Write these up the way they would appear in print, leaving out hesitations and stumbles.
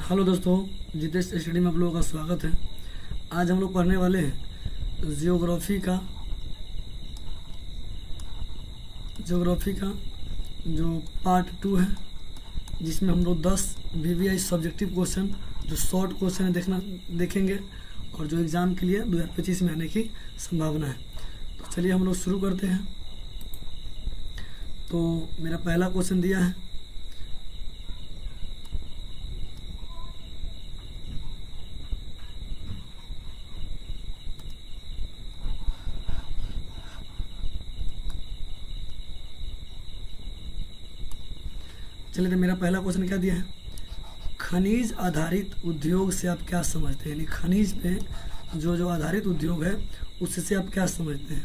Hello दोस्तों, Jitesh study में आप लोगों का स्वागत है। आज हम लोग पढ़ने वाले हैं ज्योग्राफी का जो पार्ट 2 है, जिसमें हम लोग 10 वीवीआई सब्जेक्टिव क्वेश्चन जो शॉर्ट क्वेश्चन है देखेंगे और जो एग्ज़ाम के लिए 2025 में आने की संभावना है। तो चलिए हम लोग शुरू करते हैं। तो मेरा पहला क्वेश्चन दिया है, चलिए तो मेरा पहला क्वेश्चन क्या दिया है, खनिज आधारित उद्योग से आप क्या समझते हैं। यानी खनिज पे जो आधारित उद्योग है उससे आप क्या समझते हैं।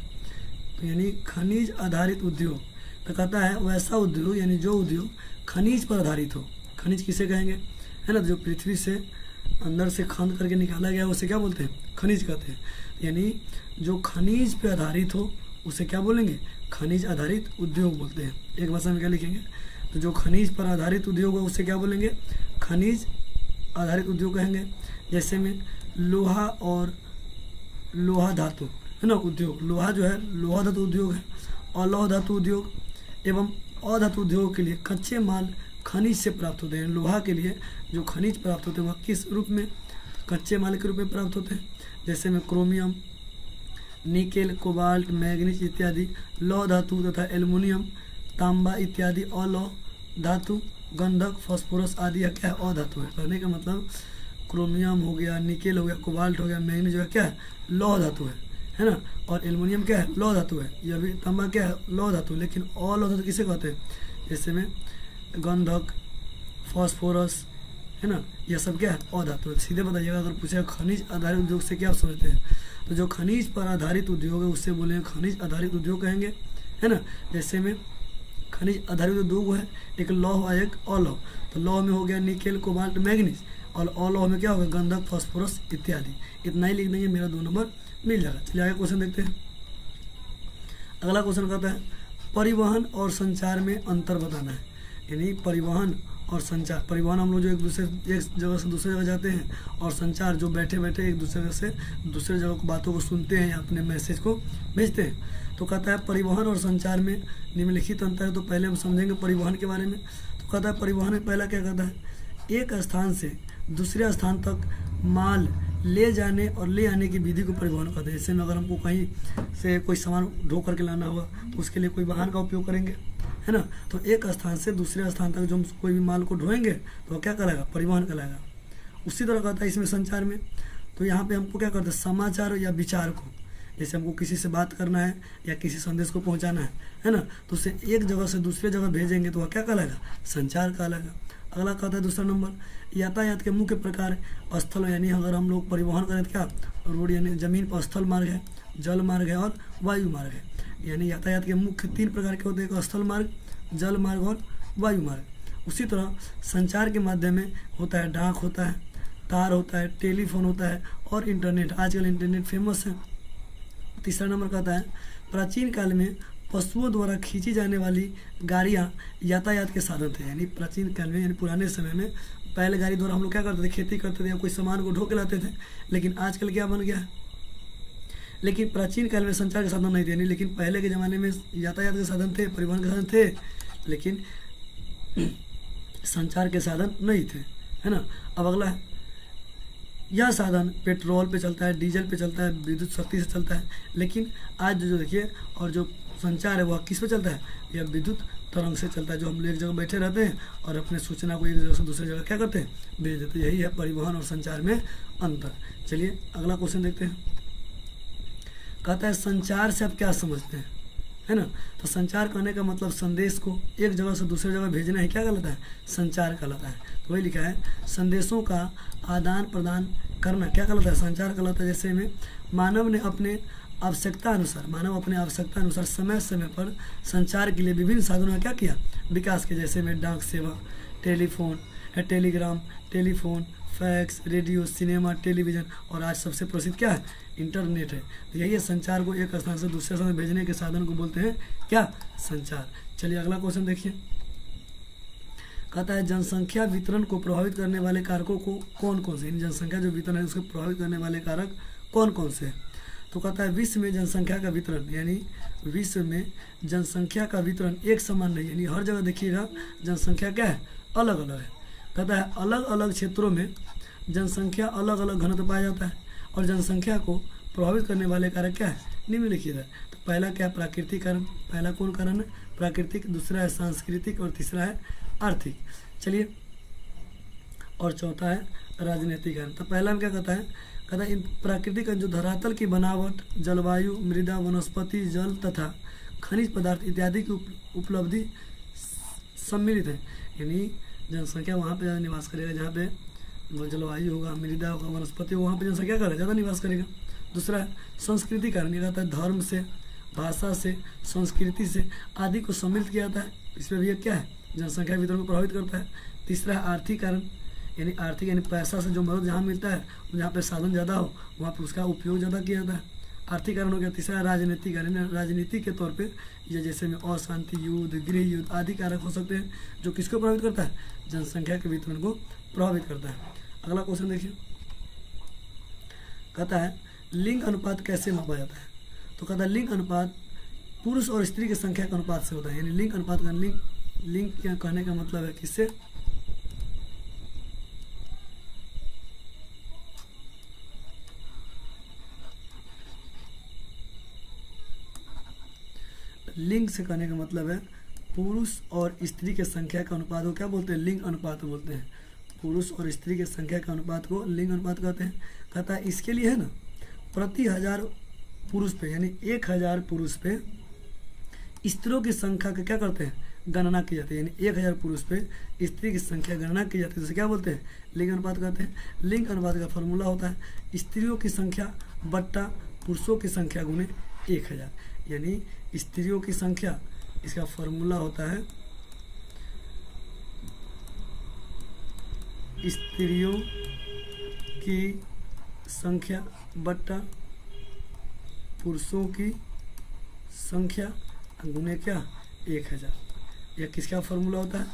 तो यानी खनिज आधारित उद्योग तो कहता है वैसा उद्योग, यानी जो उद्योग खनिज पर आधारित हो। खनिज किसे कहेंगे, है ना, जो पृथ्वी से अंदर से खंद करके निकाला गया उसे क्या बोलते हैं, खनिज कहते हैं। यानी जो खनिज पे आधारित हो उसे क्या बोलेंगे, खनिज आधारित उद्योग बोलते हैं। एक भाषा में क्या लिखेंगे, तो जो खनिज पर आधारित उद्योग है उसे क्या बोलेंगे, खनिज आधारित उद्योग कहेंगे। जैसे में लोहा और लोहा धातु है ना उद्योग, लोहा जो है लोहा धातु उद्योग है, अलौह धातु उद्योग एवं अधातु उद्योग के लिए कच्चे माल खनिज से प्राप्त होते हैं। लोहा के लिए जो खनिज प्राप्त होते हैं वह किस रूप में, कच्चे माल के रूप में प्राप्त होते हैं। जैसे में क्रोमियम, निकेल, कोबाल्ट, मैग्नीज इत्यादि लौह धातु तथा एल्युमिनियम, तांबा इत्यादि अलौह धातु, गंधक, फास्फोरस आदि यह क्या है, अधातु है। कहने का मतलब क्रोमियम हो गया, निकेल हो गया, कोबाल्ट हो गया, मैग्नीज जो है क्या है, लौह धातु है ना। और एल्युमिनियम क्या है, लौह धातु है। यह भी तांबा क्या है, लौह धातु। लेकिन अलौह धातु किसे कहते हैं, जैसे में गंधक, फास्फोरस है ना, यह सब क्या है, अधातु है। सीधे बताइएगा अगर पूछेगा खनिज आधारित उद्योग से क्या आप समझते हैं, तो जो खनिज पर आधारित उद्योग है उससे बोलेंगे खनिज आधारित उद्योग कहेंगे, है ना। जैसे में खनिज आधारित उद्योग है, एक लौह और एक अलौह। तो लौह में हो गया निकेल, कोबाल्ट, मैग्नीज, और अलौह में क्या होगा, गंधक, फास्फोरस इत्यादि। इतना ही लिख देंगे, मेरा 2 नंबर मिल जाएगा। चलिए आगे क्वेश्चन देखते हैं। अगला क्वेश्चन कहता है परिवहन और संचार में अंतर बताना है। यानी परिवहन और संचार, परिवहन हम लोग जो एक जगह से दूसरे जगह जाते हैं, और संचार जो बैठे बैठे एक दूसरे से दूसरे जगह की बातों को सुनते हैं या अपने मैसेज को भेजते हैं। तो कहता है परिवहन और संचार में निम्नलिखित अंतर है। तो पहले हम समझेंगे परिवहन के बारे में। तो कहता है परिवहन में पहला क्या कहता है, एक स्थान से दूसरे स्थान तक माल ले जाने और ले आने की विधि को परिवहन कहते हैं। जैसे में अगर हमको कहीं से कोई सामान ढो करके लाना हुआ तो उसके लिए कोई वाहन का उपयोग करेंगे, है ना। तो एक स्थान से दूसरे स्थान तक जो हम कोई भी माल को ढोएंगे तो वह क्या कहलाएगा, परिवहन कहलाएगा। उसी तरह कहता है इसमें संचार में, तो यहाँ पे हमको क्या करते हैं, समाचार या विचार को, जैसे हमको किसी से बात करना है या किसी संदेश को पहुँचाना है ना, तो उसे एक जगह से दूसरे जगह भेजेंगे तो वह क्या कहलाएगा, संचार कहलाएगा। अगला कहता है दूसरा नंबर, यातायात के मुख्य प्रकार स्थल, यानी अगर हम लोग परिवहन करें तो क्या, रोड यानी जमीन पर स्थल मार्ग है, जल मार्ग है और वायु मार्ग है। यानी यातायात के मुख्य 3 प्रकार के होते हैं, स्थल मार्ग, जल मार्ग और वायु मार्ग। उसी तरह संचार के माध्यम में होता है डाक होता है, तार होता है, टेलीफोन होता है और इंटरनेट। आजकल इंटरनेट फेमस है। तीसरा नंबर कहता है प्राचीन काल में पशुओं द्वारा खींची जाने वाली गाड़ियाँ यातायात के साधन थे। यानी प्राचीन काल में, यानी पुराने समय में बैलगाड़ी द्वारा हम लोग क्या करते थे, खेती करते थे या कोई सामान को ढो के लाते थे। लेकिन आजकल क्या बन गया है, लेकिन प्राचीन काल में संचार के साधन नहीं थे। लेकिन पहले के ज़माने में यातायात के साधन थे, परिवहन के साधन थे, लेकिन संचार के साधन नहीं थे, है ना। अब अगला है, यह साधन पेट्रोल पे चलता है, डीजल पे चलता है, विद्युत शक्ति से चलता है। लेकिन आज जो देखिए और जो संचार है वह किस पे चलता है, यह विद्युत तरंग से चलता है, जो हम लोग एक जगह बैठे रहते हैं और अपने सूचना को एक जगह से दूसरे जगह क्या करते हैं, भेज देते हैं। यही है परिवहन और संचार में अंतर। चलिए अगला क्वेश्चन देखते हैं। कहता है संचार से आप क्या समझते हैं, है ना। तो संचार कहने का मतलब संदेश को एक जगह से दूसरे जगह भेजना है, क्या कहलाता है, संचार कहलाता है। तो वही लिखा है संदेशों का आदान प्रदान करना क्या कहलाता है, संचार कहलाता है। जैसे में मानव अपने आवश्यकता अनुसार समय समय पर संचार के लिए विभिन्न साधनों का क्या किया, विकास किया। जैसे में डाक सेवा, telephone, Telegram, telephone, fax, radio, cinema, television और आज सबसे प्रसिद्ध क्या है, इंटरनेट है। तो यही है संचार को एक स्थान से दूसरे स्थान भेजने के साधन को बोलते हैं क्या, संचार। चलिए अगला क्वेश्चन देखिए। कहता है जनसंख्या वितरण को प्रभावित करने वाले कारकों को कौन कौन से, यानी जनसंख्या जो वितरण है उसको प्रभावित करने वाले कारक कौन कौन से हैं। तो कहता है विश्व में जनसंख्या का वितरण, यानी विश्व में जनसंख्या का वितरण एक समान नहीं, यानी हर जगह देखिएगा जनसंख्या क्या है, अलग अलग है। कहता है अलग अलग क्षेत्रों में जनसंख्या अलग अलग घनत्व पाया जाता है और जनसंख्या को प्रभावित करने वाले कारक क्या है, निम्नलिखित है। तो पहला क्या है, प्राकृतिक कारण। पहला कौन कारण है, प्राकृतिक। दूसरा है सांस्कृतिक और तीसरा है आर्थिक। चलिए, और चौथा है राजनीतिक कारण। तो पहला में क्या कहता है इन प्राकृतिक जो धरातल की बनावट, जलवायु, मृदा, वनस्पति, जल तथा खनिज पदार्थ इत्यादि की उपलब्धि सम्मिलित है। यानी जनसंख्या वहाँ पे ज़्यादा निवास करेगा जहाँ पे जलवायु होगा, मृदा होगा, वनस्पति होगा, वहाँ पे जनसंख्या करेगा ज़्यादा निवास करेगा। दूसरा है संस्कृति कारण, ये कहता है धर्म से, भाषा से, संस्कृति से आदि को सम्मिलित किया जाता है। इसमें भी क्या है, जनसंख्या वितरण को प्रभावित करता है। तीसरा है आर्थिक कारण, यानी आर्थिक यानी पैसा से जो मदद जहाँ मिलता है, जहाँ पे साधन ज़्यादा हो वहाँ पे उसका उपयोग ज़्यादा किया जाता है, आर्थिक कारण हो गया। तीसरा राजनीतिक कारण, राजनीति के तौर पे ये जैसे में अशांति, युद्ध, गृह युद्ध आदि कारक हो सकते हैं जो किसको प्रभावित करता है, जनसंख्या के वितरण को प्रभावित करता है। अगला क्वेश्चन देखिए, कहता है लिंग अनुपात कैसे मापा जाता है। तो कहता है लिंग अनुपात पुरुष और स्त्री की संख्या के अनुपात से होता है। यानी लिंग अनुपात का लिंग क्या कहने का मतलब है, किससे, लिंग से कहने का मतलब है पुरुष और स्त्री के संख्या का अनुपात को क्या बोलते हैं, लिंग अनुपात बोलते हैं। पुरुष और स्त्री के संख्या का अनुपात को लिंग अनुपात कहते हैं। कहता है इसके लिए है ना प्रति 1000 पुरुष पे, यानी 1000 पुरुष पे स्त्रियों की संख्या का क्या करते हैं, गणना की जाती है। यानी 1000 पुरुष पे स्त्री की संख्या गणना की जाती है, तो क्या बोलते हैं, लिंग अनुपात कहते हैं। लिंग अनुपात का फॉर्मूला होता है स्त्रियों की संख्या बट्टा पुरुषों की संख्या गुणे 1000। यानी स्त्रियों की संख्या, इसका फॉर्मूला होता है स्त्रियों की संख्या बट्टा पुरुषों की संख्या गुणे क्या, 1000। यह किसका फॉर्मूला होता है,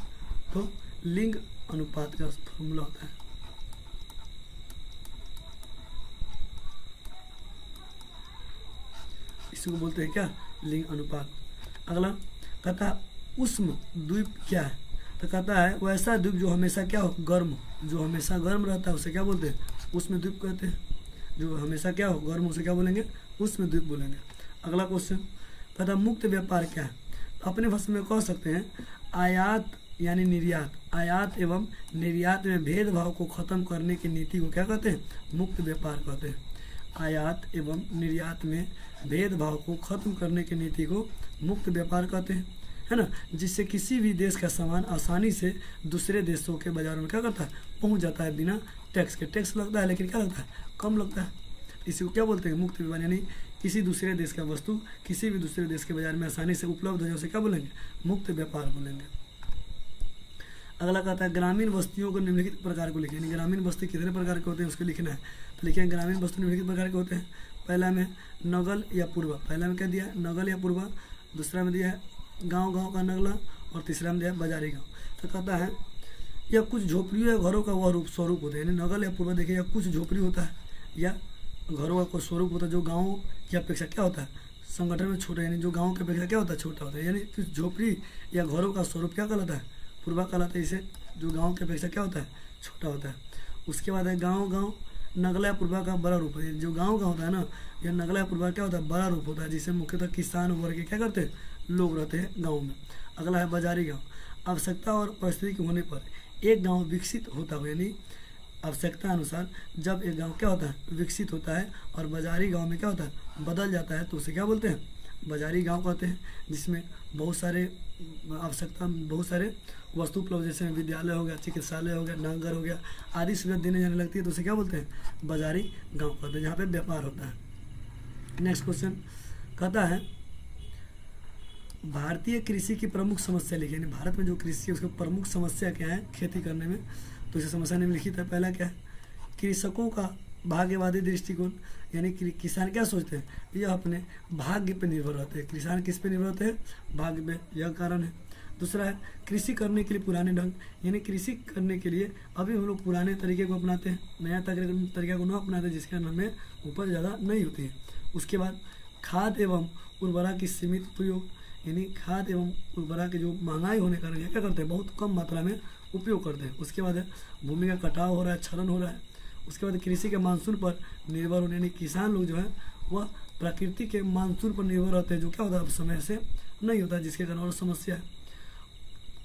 तो लिंग अनुपात का फॉर्मूला होता है। इसको बोलते हैं क्या, लिंग अनुपात। अगला कहता है उष्म द्वीप क्या है। तो कहता है वैसा द्वीप जो हमेशा क्या हो, गर्म हो, जो हमेशा गर्म रहता है उसे क्या बोलते हैं, उष्म द्वीप कहते हैं। जो हमेशा क्या हो, गर्म, उसे क्या बोलेंगे, उष्म द्वीप बोलेंगे। अगला क्वेश्चन कहता है मुक्त व्यापार क्या है। तो अपने भाषा में कह सकते हैं आयात यानी निर्यात, आयात एवं निर्यात में भेदभाव को खत्म करने की नीति को क्या कहते हैं, मुक्त व्यापार कहते हैं। आयात एवं निर्यात में भेदभाव को खत्म करने की नीति को मुक्त व्यापार कहते हैं, है ना। जिससे किसी भी देश का सामान आसानी से दूसरे देशों के बाजारों में क्या करता है, पहुंच जाता है बिना टैक्स के। टैक्स लगता है लेकिन क्या लगता है, कम लगता है। इसी को क्या बोलते हैं, मुक्त व्यापार। यानी किसी दूसरे देश का वस्तु किसी भी दूसरे देश के बाजार में आसानी से उपलब्ध हो जाए उसे क्या बोलेंगे, मुक्त व्यापार बोलेंगे। अगला कहता है ग्रामीण बस्तियों को निम्नलिखित प्रकार को लिखें। यानी ग्रामीण बस्ती कितने प्रकार के होते हैं उसको लिखना है। तो लिखें ग्रामीण बस्ती निम्नलिखित प्रकार के होते हैं। पहला में नगल या पूर्वा, पहला में क्या दिया, नगल या पूर्वा। दूसरा में दिया है गांव गांव का नगला और तीसरा में दिया है बाजारी गांव। तो कहता है यह कुछ झोपड़ियों या घरों का वह रूप स्वरूप होता है। यानी नगल या पूर्वा देखिए, या कुछ झोपड़ी होता है या घरों का कोई स्वरूप होता है जो गाँव की अपेक्षा क्या होता है, संगठन में छोटा, यानी जो गाँव की अपेक्षा क्या होता है, छोटा होता है। यानी कुछ झोपड़ी या घरों का स्वरूप क्या कहलाता है, पूर्वा कहलाता है। इसे जो गाँव की अपेक्षा क्या होता है, छोटा होता है। उसके बाद है गाँव गाँव नगला या पूर्वा का बड़ा रूप है। जो गाँव का होता है ना, यह नगला या पूर्वा क्या होता है, बड़ा रूप होता है, जिसे मुख्यतः किसान वर्ग के क्या करते हैं, लोग रहते हैं गाँव में। अगला है बाजारी गाँव। आवश्यकता और परिस्थिति के होने पर एक गाँव विकसित होता हो, यानी आवश्यकता अनुसार जब एक गांव क्या होता है, विकसित होता है और बाजारी गांव में क्या होता है, बदल जाता है, तो उसे क्या बोलते हैं, बाजारी गांव कहते हैं। जिसमें बहुत सारे आवश्यकता, बहुत सारे वस्तु उपलब्ध, जैसे विद्यालय हो गया, चिकित्सालय हो गया, डाकघर हो गया आदि सुविधा देने जाने लगती है, तो उसे क्या बोलते हैं, बाजारी गाँव कहते हैं, जहाँ पे व्यापार होता है। नेक्स्ट क्वेश्चन कहता है भारतीय कृषि की प्रमुख समस्या लिखिए। यानी भारत में जो कृषि है उसकी प्रमुख समस्या क्या है खेती करने में, तो इसे समस्या निम्नलिखित है। पहला क्या है, कृषकों का भाग्यवादी दृष्टिकोण। यानी किसान क्या सोचते हैं, यह अपने भाग्य पर निर्भर रहते हैं। किसान किस पे निर्भर रहते हैं, भाग्य पे, यह कारण है। दूसरा है कृषि करने के लिए पुराने ढंग, यानी कृषि करने के लिए अभी हम लोग पुराने तरीके को अपनाते हैं, नया तरीका को न अपनाते जिसके कारण हमें उपज ज़्यादा नहीं होती है। उसके बाद खाद एवं उर्वरक की सीमित उपयोग, यानी खाद एवं उर्वरक की जो महंगाई होने के कारण क्या करते हैं, बहुत कम मात्रा में उपयोग करते हैं। उसके बाद है भूमि का कटाव हो रहा है, क्षरण हो रहा है। उसके बाद कृषि के मानसून पर निर्भर होने, यानी किसान लोग जो है वह प्रकृति के मानसून पर निर्भर रहते हैं, जो क्या होता है अब समय से नहीं होता है, जिसके कारण और समस्या है।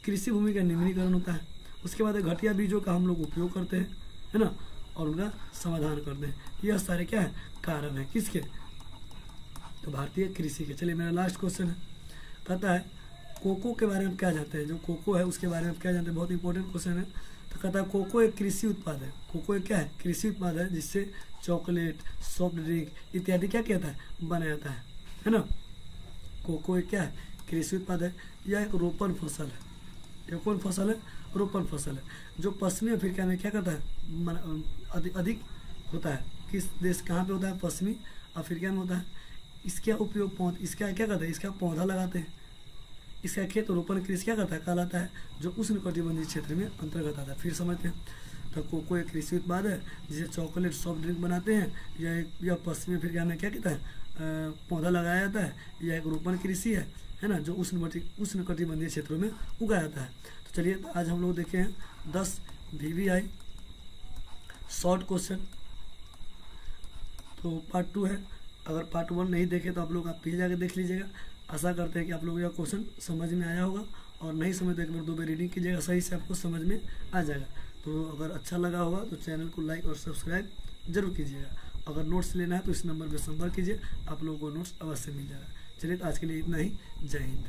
कृषि भूमि का निम्नीकरण होता है। उसके बाद घटिया बीजों का हम लोग उपयोग करते हैं, है ना, और उनका समाधान करते हैं। यह सारे क्या है, कारण है किसके, तो भारतीय कृषि के। चलिए मेरा लास्ट क्वेश्चन है, कहता है कोको के बारे में क्या जानते हैं, जो कोको है उसके बारे में क्या जानते हैं, बहुत इंपॉर्टेंट क्वेश्चन है। तो कहता है कोको एक कृषि उत्पाद है। कोको एक क्या है, कृषि उत्पाद है, जिससे चॉकलेट, सॉफ्ट ड्रिंक इत्यादि क्या कहता है, बनाया जाता है ना। कोको एक क्या है, कृषि उत्पाद है। यह एक रोपण फसल है। यह कौन फसल है, रोपण फसल है, जो पश्चिमी अफ्रीका में क्या करता है, अधिक होता है। किस देश, कहाँ पे होता है, पश्चिमी अफ्रीका में होता है। इसका उपयोग इसका क्या करता है, इसका पौधा लगाते हैं। इसका खेत रोपण कृषि क्या करता है, कहलाता है, जो उष्णकटिबंधीय क्षेत्र में अंतर्गत आता है। फिर समझते हैं, तो कोको एक कृषि उत्पाद है, जिसे चॉकलेट, सॉफ्ट ड्रिंक बनाते हैं। यह पश्चिमी अफ्रीका में क्या कहता है, पौधा लगाया जाता है। यह एक रोपण कृषि है ना, जो उष्णकटिबंधीय क्षेत्रों में उगाया जाता है। तो चलिए तो आज हम लोग देखे हैं 10 VVI शॉर्ट क्वेश्चन। तो पार्ट 2 है, अगर पार्ट 1 नहीं देखे तो आप लोग पीछे जाके देख लीजिएगा। आशा करते हैं कि आप लोगों को यह क्वेश्चन समझ में आया होगा, और नहीं समझ तो एक बार 2 बार रीडिंग कीजिएगा, सही से आपको समझ में आ जाएगा। तो अगर अच्छा लगा होगा तो चैनल को लाइक और सब्सक्राइब जरूर कीजिएगा। अगर नोट्स लेना है तो इस नंबर पर संपर्क कीजिए, आप लोगों को नोट्स अवश्य मिल जाएगा। चलिए तो आज के लिए इतना ही, जय हिंद।